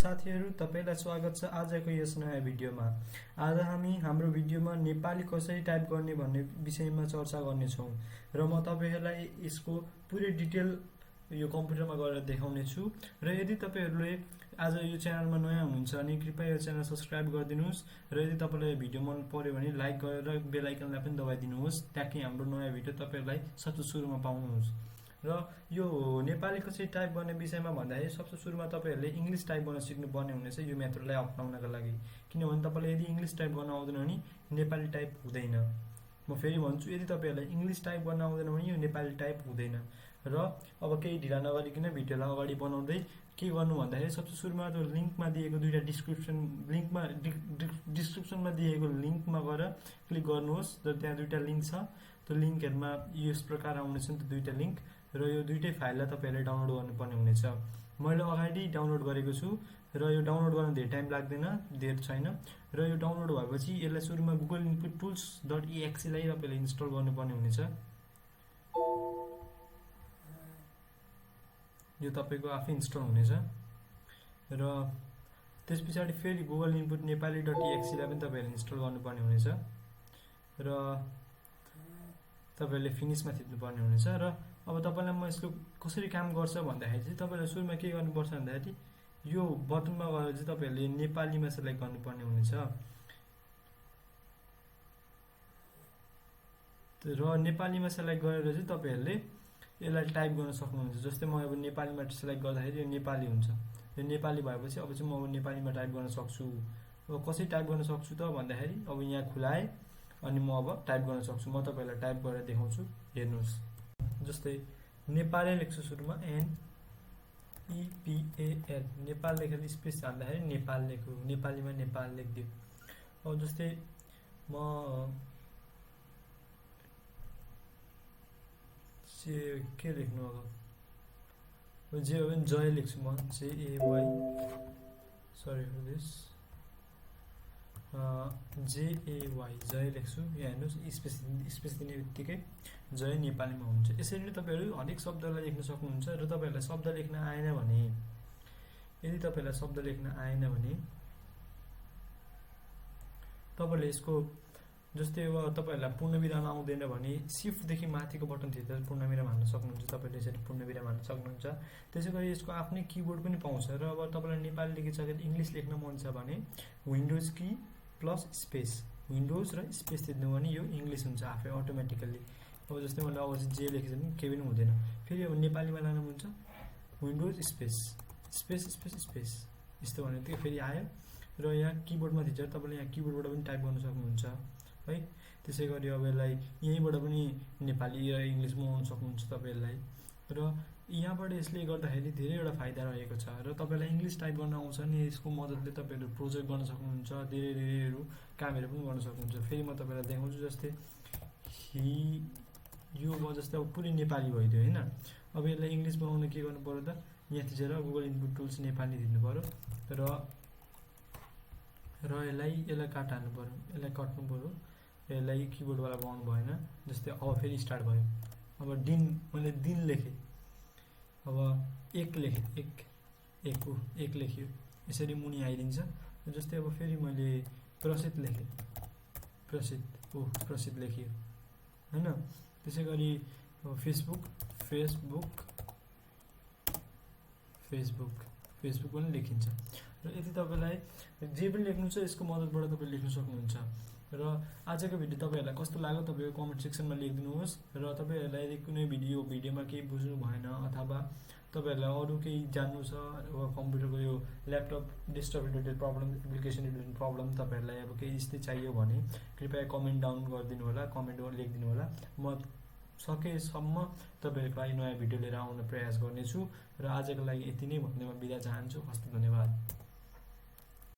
साथीहरु तपाईलाई स्वागत छ आजको यस नयाँ भिडियोमा। आज हामी हाम्रो भिडियोमा नेपाली कसरी टाइप गर्ने भन्ने विषयमा चर्चा गर्ने छौं र म तपाईहरुलाई यसको पुरै डिटेल यो कम्प्युटरमा गरेर देखाउने छु र यदि तपाईहरुले आज यो च्यानलमा नयाँ हुनुहुन्छ भने कृपया यो च्यानल सब्स्क्राइब गरिदिनुस् र यदि तपाईलाई भिडियो मन पर्यो भने लाइक गरेर बेल आइकनलाई पनि दबाइदिनुहोस् ताकि हाम्रो नयाँ भिडियो तपाईहरुलाई सबसे सुरुमा पाउनुहोस्। र यो नेपाली कसरी टाइप गर्ने विषयमा भन्दाखेरि सबसे सुरुमा तपाईहरुले इंग्लिश टाइप गर्न सिक्नु पर्ने हुनेछ यो मेथडलाई अपनाउनका लागि, किनभने तपाईले यदि इंग्लिश टाइप गर्न आउँदैन भने नेपाली टाइप हुँदैन। म फेरि भन्छु, यदि तपाईहरुलाई इंग्लिश टाइप गर्न आउँदैन भने यो नेपाली टाइप हुँदैन। र अब केही ढिला नगरिकन भिडियोलाई अगाडि बढाउँदै के गर्नु भन्दाखेरि सबसे सुरुमा त्यो लिंकमा दिएको दुईटा डिस्क्रिप्सनमा दिएको लिंकमा गएर क्लिक गर्नुहोस् र त्यहाँ दुईटा लिंक छ। त्यो लिंकहरुमा यस प्रकार आउनेछ नि त दुईटा लिंक र यो दुईटै फाइललाई तपाईहरुले डाउनलोड गर्नुपर्ने हुनेछ। मैले अगाडि डाउनलोड गरेको छु र यो डाउनलोड गर्न धेरै टाइम लाग्दैन, धेर छैन र यो डाउनलोड भएपछि यसलाई सुरुमा गुगल इनपुट टुल्स.exe लाई तपाईले इन्स्टल गर्नुपर्ने हुनेछ। यो तपाईको आफै इन्स्टल हुनेछ र त्यसपछि फेरि गुगल इनपुट नेपाली.exe लाई पनि तपाईले इन्स्टल गर्नुपर्ने हुनेछ र तपाईले फिनिशमा थिच्नुपर्ने हुनेछ। र अब तपाईलाई म यसको कसरी काम गर्छ भन्दाखेरि चाहिँ तपाईले सुरुमा के गर्नुपर्छ भन्दाखेरि यो बटनमा गएर चाहिँ तपाईले नेपालीमा सेलेक्ट गर्नुपर्ने हुनेछ र नेपालीमा सेलेक्ट गरेर चाहिँ तपाईहरुले यसलाई टाइप गर्न सक्नुहुन्छ। जस्तै म अब नेपालीमा सेलेक्ट गर्दाखेरि यो नेपाली हुन्छ। यो नेपाली भएपछि अब चाहिँ म अब नेपालीमा टाइप गर्न सक्छु। अब कसरी टाइप गर्न सक्छु त भन्दाखेरि अब यहाँ खुलाए अनि म अब टाइप गर्न सक्छु। म तपाईलाई टाइप गरेर देखाउँछु, हेर्नुस्। जस्तै नेपालै लेख्छु सुरुमा NEPAL नेपाल लेखेर स्पेस हाल्दाखेरि नेपाल लेख्यो, नेपालीमा नेपाल लेख्दियो। अब जस्तै म के लेख्नु अब जे हो भने जय लेख्छु म JAY, sorry for this, JAY Jay लेख्छु। यहाँ हेर्नुस् स्पेस दिने बित्तिकै जय नेपालीमा हुन्छ। यसरी नै तपाईहरु हरेक शब्दलाई लेख्न सक्नुहुन्छ र तपाईहरुलाई शब्द लेख्न आएन भने, यदि तपाईहरुलाई शब्द लेख्न आएन भने तपाईले यसको जस्तै अब तपाईहरुलाई पूर्णविराम आउँदैन भने शिफ्ट देखि माथिको बटन थिच्दा पूर्णविराम हाल्न सक्नुहुन्छ। तपाईले यसरी पूर्णविराम हाल्न सक्नुहुन्छ। त्यसैगरी यसको आफ्नै किबोर्ड पनि पाउँछ र अब तपाईलाई नेपाली लेखिसकेर इंग्लिश लेख्न मन छ भने विन्डोज की प्लस स्पेस, विन्डोज र स्पेस थिच्नु भने यो इंग्लिश हुन्छ आफै अटोमेटिकली। अब जस्तै मैले अब जे लेखेछ भने केही पनि हुँदैन। फेरि अब नेपालीमा लानु मन छ windows space space space space यस्तो भनेदेखि फेरि आयो र यहाँ किबोर्डमा थिचेर तपाईले यहाँ किबोर्डबाट पनि टाइप गर्न सक्नुहुन्छ है। त्यसैगरी अब यसलाई यहीँबाट पनि नेपाली र इंग्लिश बनाउन सक्नुहुन्छ तपाईहरुलाई। र यहाँबाट यसले गर्दाखेरि धेरैवटा फाइदा रहेको छ र तपाईलाई इंग्लिश टाइप गर्न आउँछ नि यसको मद्दतले तपाईहरु प्रोजेक्ट गर्न सक्नुहुन्छ, धेरैहरु कामहरु पनि गर्न सक्नुहुन्छ। फेरि म तपाईलाई देखाउँछु। जस्तै यो भयो, जस्तै अब पुरै नेपाली भइदियो हैन। अब यसलाई इंग्लिश बनाउन के गर्नु पर्यो त यहाँ थिचेर गुगल इनपुट टुल्स नेपाली दिनु पर्यो र यसलाई काट हाल्नु पर्यो, यसलाई कट्नु पर्यो, यसलाई किबोर्ड वाला बनाउनु भएन। जस्तै अब फेरि स्टार्ट भयो। अब दिन मैले दिन लेखे, अब एक लेखे, एक लेख्यो, यसरी मुनि आइदिन्छ। जस्तै अब फेरि मैले प्रसिद्ध लेखे, प्रसिद्ध लेखियो हैन। त्यसैगरी फेसबुक पनि लेखिन्छ। र यदि तपाईलाई जे पनि लेख्नु छ यसको मद्दतबाट तपाईले लेख्न सक्नुहुन्छ। र आजको भिडियो तपाईहरुलाई कस्तो लाग्यो तपाईको कमेन्ट सेक्सनमा लेखिदिनुहोस्। र तपाईहरुलाई यदि कुनै भिडियोमा केही बुझ्नु भएन अथवा तपाईहरुलाई अरु केही जान्नु छ कम्प्युटरको यो laptop desktop related problem, application related problem तपाईहरुलाई अब केही यस्तै चाहियो भने कृपया कमेन्ट डाउन गरिदिनु होला, कमेन्टमा लेखिदिनु होला। म सकेसम्म तपाईहरुको लागि नयाँ भिडियो लिएर आउन प्रयास गर्नेछु। र आजको लागि यति नै भन्दै म बिदा चाहन्छु। हस्त धन्यवाद।